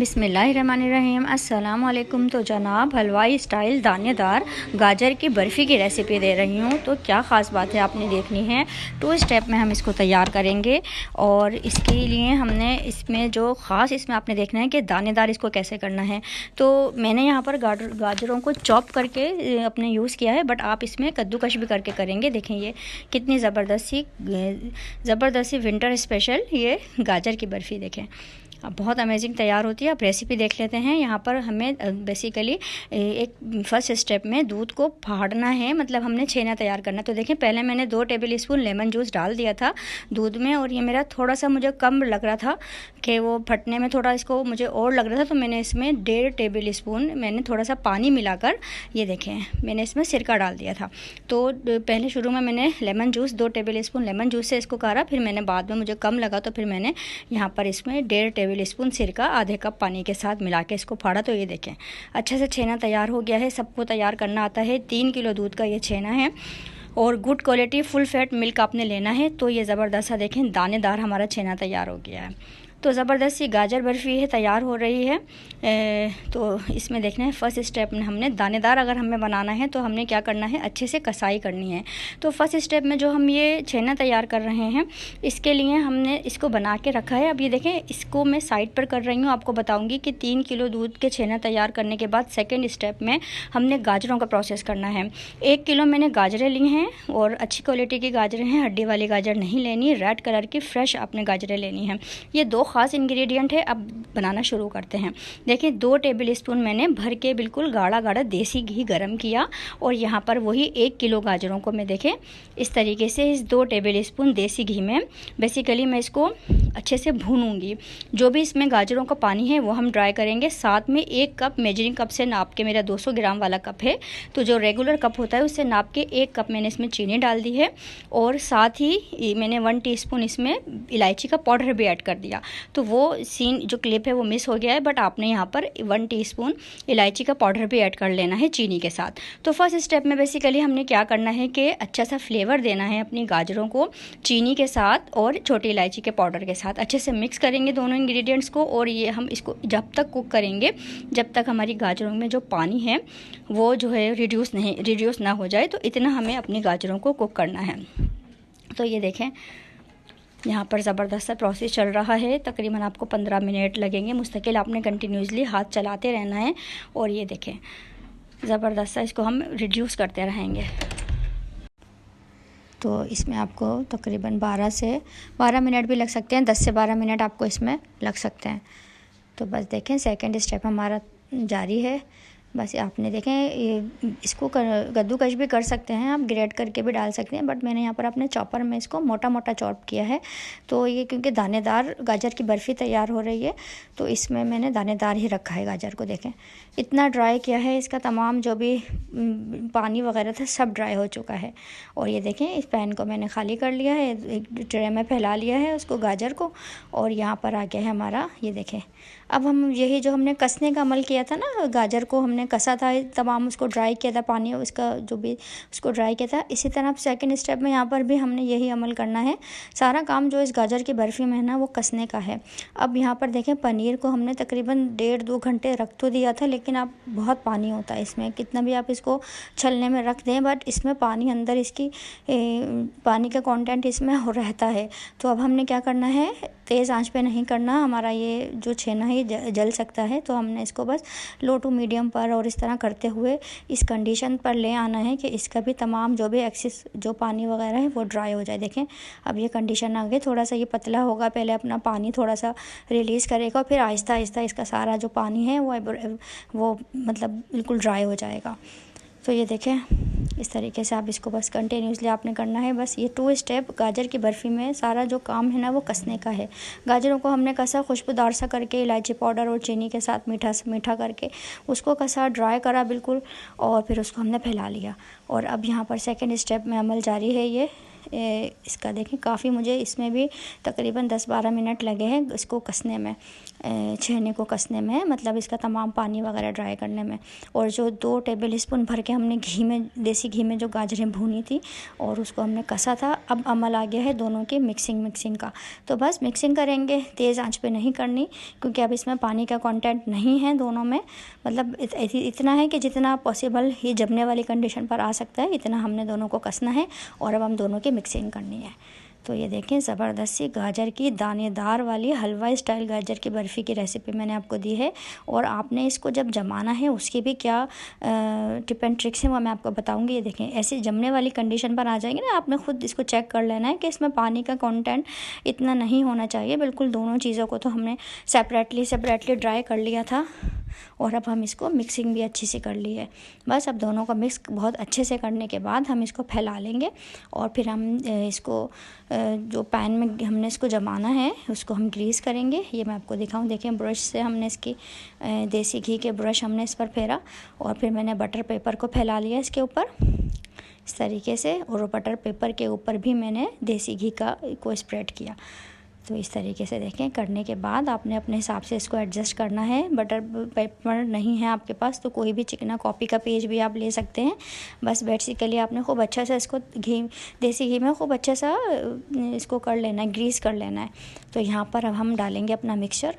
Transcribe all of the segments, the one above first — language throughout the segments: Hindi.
बिस्मिल्लाहिर्रहमानिर्रहीम। अस्सलाम वालेकुम। तो जनाब हलवाई स्टाइल दानेदार गाजर की बर्फ़ी की रेसिपी दे रही हूँ। तो क्या ख़ास बात है आपने देखनी है। 2 स्टेप में हम इसको तैयार करेंगे और इसके लिए हमने इसमें जो ख़ास इसमें आपने देखना है कि दानेदार इसको कैसे करना है। तो मैंने यहाँ पर गाजरों को चॉप करके अपने यूज़ किया है, बट आप इसमें कद्दूकश भी करके करेंगे। देखें ये कितनी ज़बरदस्त सी विंटर स्पेशल ये गाजर की बर्फ़ी देखें, अब बहुत अमेजिंग तैयार होती है। आप रेसिपी देख लेते हैं। यहाँ पर हमें बेसिकली एक फर्स्ट स्टेप में दूध को फाड़ना है, मतलब हमने छेना तैयार करना। तो देखें पहले मैंने 2 टेबल स्पून लेमन जूस डाल दिया था दूध में, और ये मेरा थोड़ा सा मुझे कम लग रहा था कि वो फटने में थोड़ा इसको मुझे और लग रहा था, तो मैंने इसमें 1.5 टेबल स्पून मैंने थोड़ा सा पानी मिलाकर ये देखें मैंने इसमें सिरका डाल दिया था। तो पहले शुरू में मैंने lemon juice 2 table spoon lemon juice से इसको काढ़ा, फिर मैंने बाद में मुझे कम लगा तो फिर मैंने यहाँ पर इसमें 1.5 टेबल स्पून सिरका आधे कप पानी के साथ मिला के इसको फाड़ा। तो ये देखें अच्छे से छेना तैयार हो गया है। सबको तैयार करना आता है। 3 किलो दूध का ये छेना है और good quality full fat milk आपने लेना है। तो ये ज़बरदस्त सा देखें दानेदार हमारा छेना तैयार हो गया है। तो ज़बरदस्त सी गाजर बर्फ़ी है तैयार हो रही है। तो इसमें देखना है फर्स्ट स्टेप में हमने दानेदार अगर हमें बनाना है तो हमने क्या करना है, अच्छे से कसाई करनी है। तो फर्स्ट स्टेप में जो हम ये छेना तैयार कर रहे हैं इसके लिए हमने इसको बना के रखा है। अब ये देखें इसको मैं साइड पर कर रही हूँ। आपको बताऊँगी कि 3 किलो दूध के छेना तैयार करने के बाद सेकेंड स्टेप में हमने गाजरों का प्रोसेस करना है। 1 किलो मैंने गाजरें ली हैं और अच्छी क्वालिटी की गाजरें हैं, हड्डी वाली गाजर नहीं लेनी, रेड कलर की फ्रेश आपने गाजरें लेनी हैं। ये 2 ख़ास इंग्रेडिएंट है। अब बनाना शुरू करते हैं। देखिए 2 टेबल स्पून मैंने भर के बिल्कुल गाढ़ा गाढ़ा देसी घी गरम किया और यहाँ पर वही 1 किलो गाजरों को मैं देखें इस तरीके से इस 2 टेबल स्पून देसी घी में बेसिकली मैं इसको अच्छे से भूनूंगी। जो भी इसमें गाजरों का पानी है वो हम ड्राई करेंगे। साथ में 1 कप मेजरिंग कप से नाप के, मेरा 200 ग्राम वाला कप है तो जो रेगुलर कप होता है उससे नाप के 1 कप मैंने इसमें चीनी डाल दी है और साथ ही मैंने 1 टीस्पून इसमें इलायची का पाउडर भी ऐड कर दिया। तो वो सीन जो क्लिप है वो मिस हो गया है, बट आपने यहाँ पर 1 टीस्पून इलायची का पाउडर भी ऐड कर लेना है चीनी के साथ। तो फर्स्ट स्टेप में बेसिकली हमने क्या करना है कि अच्छा सा फ्लेवर देना है अपनी गाजरों को चीनी के साथ और छोटी इलायची के पाउडर के साथ। अच्छे से मिक्स करेंगे दोनों इंग्रेडिएंट्स को और ये हम इसको जब तक कुक करेंगे जब तक हमारी गाजरों में जो पानी है वो जो है रिड्यूस ना हो जाए। तो इतना हमें अपनी गाजरों को कुक करना है। तो ये देखें यहाँ पर ज़बरदस्त सा प्रोसेस चल रहा है। तकरीबन आपको 15 मिनट लगेंगे। मुस्तकिल आपने कंटिन्यूसली हाथ चलाते रहना है और ये देखें ज़बरदस्त सा इसको हम रिड्यूस करते रहेंगे। तो इसमें आपको तकरीबन 12 मिनट भी लग सकते हैं, 10 से 12 मिनट आपको इसमें लग सकते हैं। तो बस देखें सेकंड स्टेप हमारा जारी है। बस आपने देखें इसको कद्दूकश भी कर सकते हैं, आप ग्रेट करके भी डाल सकते हैं, बट मैंने यहाँ पर अपने चॉपर में इसको मोटा मोटा चॉप किया है। तो ये क्योंकि दानेदार गाजर की बर्फ़ी तैयार हो रही है तो इसमें मैंने दानेदार ही रखा है गाजर को। देखें इतना ड्राई किया है, इसका तमाम जो भी पानी वगैरह था सब ड्राई हो चुका है। और ये देखें इस पैन को मैंने खाली कर लिया है, एक ट्रे में फैला लिया है उसको गाजर को, और यहाँ पर आ गया है हमारा ये देखें। अब हम यही जो हमने कसने का अमल किया था ना, गाजर को हमने कसा था, तमाम उसको ड्राई किया था, पानी उसका जो भी उसको ड्राई किया था, इसी तरह सेकंड स्टेप में यहाँ पर भी हमने यही अमल करना है। सारा काम जो इस गाजर की बर्फ़ी में है ना वो कसने का है। अब यहाँ पर देखें पनीर को हमने तकरीबन 1.5-2 घंटे रख तो दिया था, लेकिन अब बहुत पानी होता है इसमें, कितना भी आप इसको छलने में रख दें बट इसमें पानी अंदर इसकी पानी का कंटेंट इसमें रहता है। तो अब हमने क्या करना है, तेज़ आंच पे नहीं करना, हमारा ये जो छेना है जल सकता है। तो हमने इसको बस लो टू मीडियम पर और इस तरह करते हुए इस कंडीशन पर ले आना है कि इसका भी तमाम जो भी एक्सेस जो पानी वगैरह है वो ड्राई हो जाए। देखें अब ये कंडीशन आ गई, थोड़ा सा ये पतला होगा, पहले अपना पानी थोड़ा सा रिलीज़ करेगा, फिर आहिस्ता आहिस्ता इसका सारा जो पानी है वो मतलब बिल्कुल ड्राई हो जाएगा। तो ये देखें इस तरीके से आप इसको बस कंटिन्यूसली आपने करना है। बस ये 2 स्टेप गाजर की बर्फ़ी में सारा जो काम है ना वो कसने का है। गाजरों को हमने कसा खुशबूदार सा करके इलायची पाउडर और चीनी के साथ मीठा करके उसको कसा, ड्राई करा बिल्कुल, और फिर उसको हमने फैला लिया। और अब यहाँ पर सेकंड स्टेप में अमल जारी है। ये इसका देखें काफ़ी मुझे इसमें भी तकरीबन 10-12 मिनट लगे हैं इसको कसने में। छेने को कसने में, मतलब इसका तमाम पानी वगैरह ड्राई करने में। और जो 2 टेबल स्पून भर के हमने घी में, देसी घी में जो गाजरें भूनी थी और उसको हमने कसा था। अब अमल आ गया है दोनों की मिक्सिंग का। तो बस मिक्सिंग करेंगे, तेज़ आंच पे नहीं करनी, क्योंकि अब इसमें पानी का कंटेंट नहीं है दोनों में। मतलब इतना है कि जितना पॉसिबल ये जमने वाली कंडीशन पर आ सकता है, इतना हमने दोनों को कसना है। और अब हम दोनों की मिक्सिंग करनी है। तो ये देखें, ज़बरदस्त सी गाजर की दानेदार वाली हलवा स्टाइल गाजर की बर्फ़ी की रेसिपी मैंने आपको दी है। और आपने इसको जब जमाना है उसकी भी क्या टिप एंड ट्रिक्स हैं वो मैं आपको बताऊंगी। ये देखें, ऐसे जमने वाली कंडीशन पर आ जाएंगे ना, आपने ख़ुद इसको चेक कर लेना है कि इसमें पानी का कंटेंट इतना नहीं होना चाहिए बिल्कुल। दोनों चीज़ों को तो हमने सेपरेटली ड्राई कर लिया था। और अब हम इसको मिक्सिंग भी अच्छी से कर ली है। बस अब दोनों को मिक्स बहुत अच्छे से करने के बाद हम इसको फैला लेंगे। और फिर हम इसको जो पैन में हमने इसको जमाना है उसको हम ग्रीस करेंगे। ये मैं आपको दिखाऊं, देखें ब्रश से हमने इसकी देसी घी के ब्रश हमने इस पर फेरा। और फिर मैंने बटर पेपर को फैला लिया इसके ऊपर इस तरीके से। और बटर पेपर के ऊपर भी मैंने देसी घी को स्प्रेड किया। तो इस तरीके से देखें, करने के बाद आपने अपने हिसाब से इसको एडजस्ट करना है। बटर पेपर नहीं है आपके पास तो कोई भी चिकना कॉपी का पेज भी आप ले सकते हैं। बस बेसिकली आपने खूब अच्छा सा इसको देसी घी में खूब अच्छा सा इसको कर लेना है, ग्रीस कर लेना है। तो यहाँ पर अब हम डालेंगे अपना मिक्सचर,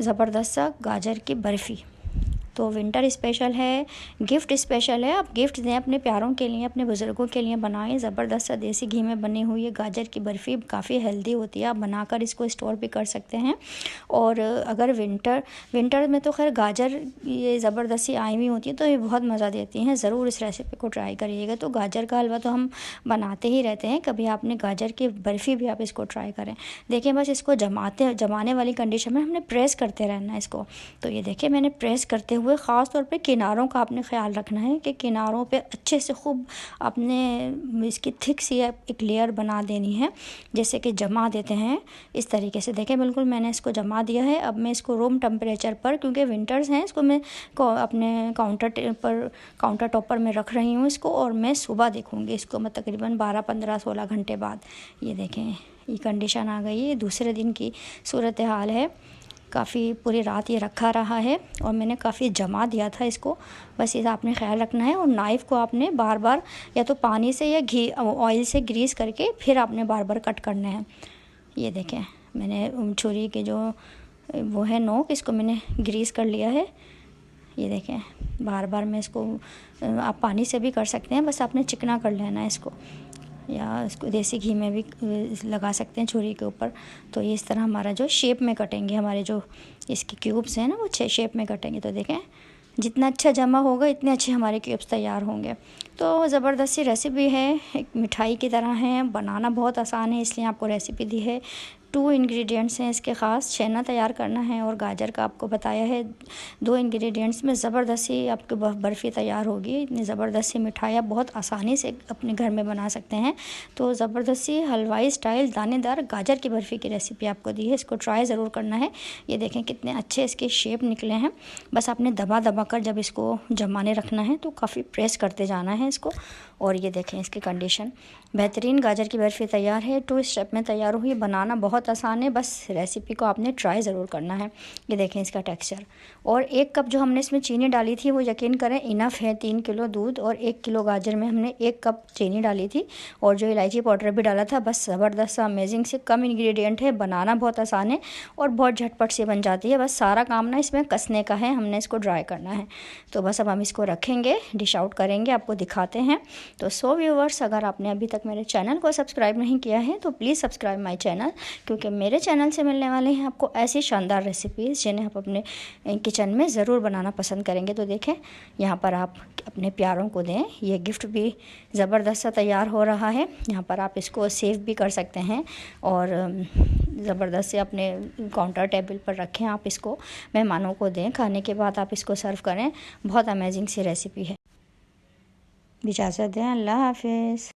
ज़बरदस्त सा गाजर की बर्फ़ी। तो विंटर स्पेशल है, गिफ्ट स्पेशल है। आप गिफ्ट दें अपने प्यारों के लिए, अपने बुज़ुर्गों के लिए बनाएं। ज़बरदस्त सा देसी घी में बनी हुई ये गाजर की बर्फ़ी काफ़ी हेल्दी होती है। आप बनाकर इसको स्टोर भी कर सकते हैं। और अगर विंटर में तो खैर गाजर ये ज़बरदस्त सी आई हुई होती है तो ये बहुत मज़ा देती हैं। ज़रूर इस रेसिपी को ट्राई करिएगा। तो गाजर का हलवा तो हम बनाते ही रहते हैं, कभी आपने गाजर की बर्फ़ी भी आप इसको ट्राई करें। देखिए, बस इसको जमाने वाली कंडीशन में हमने प्रेस करते रहना है इसको। तो ये देखिए, मैंने प्रेस करते हुए ख़ास तौर पे किनारों का आपने ख्याल रखना है कि किनारों पे अच्छे से खूब आपने इसकी थिक सी एक लेयर बना देनी है, जैसे कि जमा देते हैं इस तरीके से। देखें, बिल्कुल मैंने इसको जमा दिया है। अब मैं इसको रूम टेम्परेचर पर, क्योंकि विंटर्स हैं, इसको मैं अपने काउंटर टॉप पर मैं रख रही हूँ इसको। और मैं सुबह देखूँगी इसको, मैं तकरीबन 12, 15, 16 घंटे बाद। ये देखें, ये कंडीशन आ गई है। दूसरे दिन की सूरत हाल है। काफ़ी पूरी रात ये रखा रहा है और मैंने काफ़ी जमा दिया था इसको। बस ये आपने ख्याल रखना है। और नाइफ़ को आपने बार बार या तो पानी से या घी ऑयल से ग्रीस करके फिर आपने बार बार कट करना है। ये देखें, मैंने छुरी के जो वो है नोक, इसको मैंने ग्रीस कर लिया है। ये देखें, बार बार मैं इसको, आप पानी से भी कर सकते हैं, बस आपने चिकना कर लेना है इसको, या इसको देसी घी में भी लगा सकते हैं छुरी के ऊपर। तो ये इस तरह हमारा जो शेप में कटेंगे, हमारे जो इसके क्यूब्स हैं ना वो शेप में कटेंगे। तो देखें, जितना अच्छा जमा होगा इतने अच्छे हमारे क्यूब्स तैयार होंगे। तो ज़बरदस्त सी रेसिपी है, एक मिठाई की तरह है, बनाना बहुत आसान है, इसलिए आपको रेसिपी दी है। 2 इंग्रेडिएंट्स हैं इसके ख़ास, छेना तैयार करना है और गाजर का आपको बताया है। 2 इंग्रेडिएंट्स में ज़बरदस्त सी आपकी बर्फ़ी तैयार होगी। इतनी ज़बरदस्त सी मिठाई आप बहुत आसानी से अपने घर में बना सकते हैं। तो ज़बरदस्त सी हलवाई स्टाइल दानेदार गाजर की बर्फ़ी की रेसिपी आपको दी है, इसको ट्राई ज़रूर करना है। ये देखें कितने अच्छे इसके शेप निकले हैं। बस आपने दबा कर जब इसको जमाने रखना है तो काफ़ी प्रेस करते जाना है इसको। और ये देखें, इसकी कंडीशन बेहतरीन गाजर की बर्फ़ी तैयार है। 2 स्टेप में तैयार हुई, बनाना बहुत आसान है, बस रेसिपी को आपने ट्राई ज़रूर करना है। ये देखें इसका टेक्सचर। और 1 कप जो हमने इसमें चीनी डाली थी वो यकीन करें इनफ है। 3 किलो दूध और 1 किलो गाजर में हमने 1 कप चीनी डाली थी और जो इलायची पाउडर भी डाला था। बस ज़बरदस्त सा अमेजिंग से कम इंग्रेडिएंट है, बनाना बहुत आसान है और बहुत झटपट से बन जाती है। बस सारा काम ना इसमें कसने का है, हमने इसको ड्राई करना है। तो बस अब हम इसको रखेंगे, डिश आउट करेंगे, आपको दिखाते हैं। तो सो व्यूवर्स, अगर आपने अभी तक मेरे चैनल को सब्सक्राइब नहीं किया है तो प्लीज़ सब्सक्राइब माय चैनल, क्योंकि मेरे चैनल से मिलने वाले हैं आपको ऐसी शानदार रेसिपीज़ जिन्हें आप अपने किचन में ज़रूर बनाना पसंद करेंगे। तो देखें, यहाँ पर आप अपने प्यारों को दें। ये गिफ्ट भी ज़बरदस्त सा तैयार हो रहा है। यहाँ पर आप इसको सेव भी कर सकते हैं और ज़बरदस्त से अपने काउंटर टेबल पर रखें। आप इसको मेहमानों को दें, खाने के बाद आप इसको सर्व करें। बहुत अमेजिंग सी रेसिपी है। इजाज़त दें, अल्लाह हाफिज़।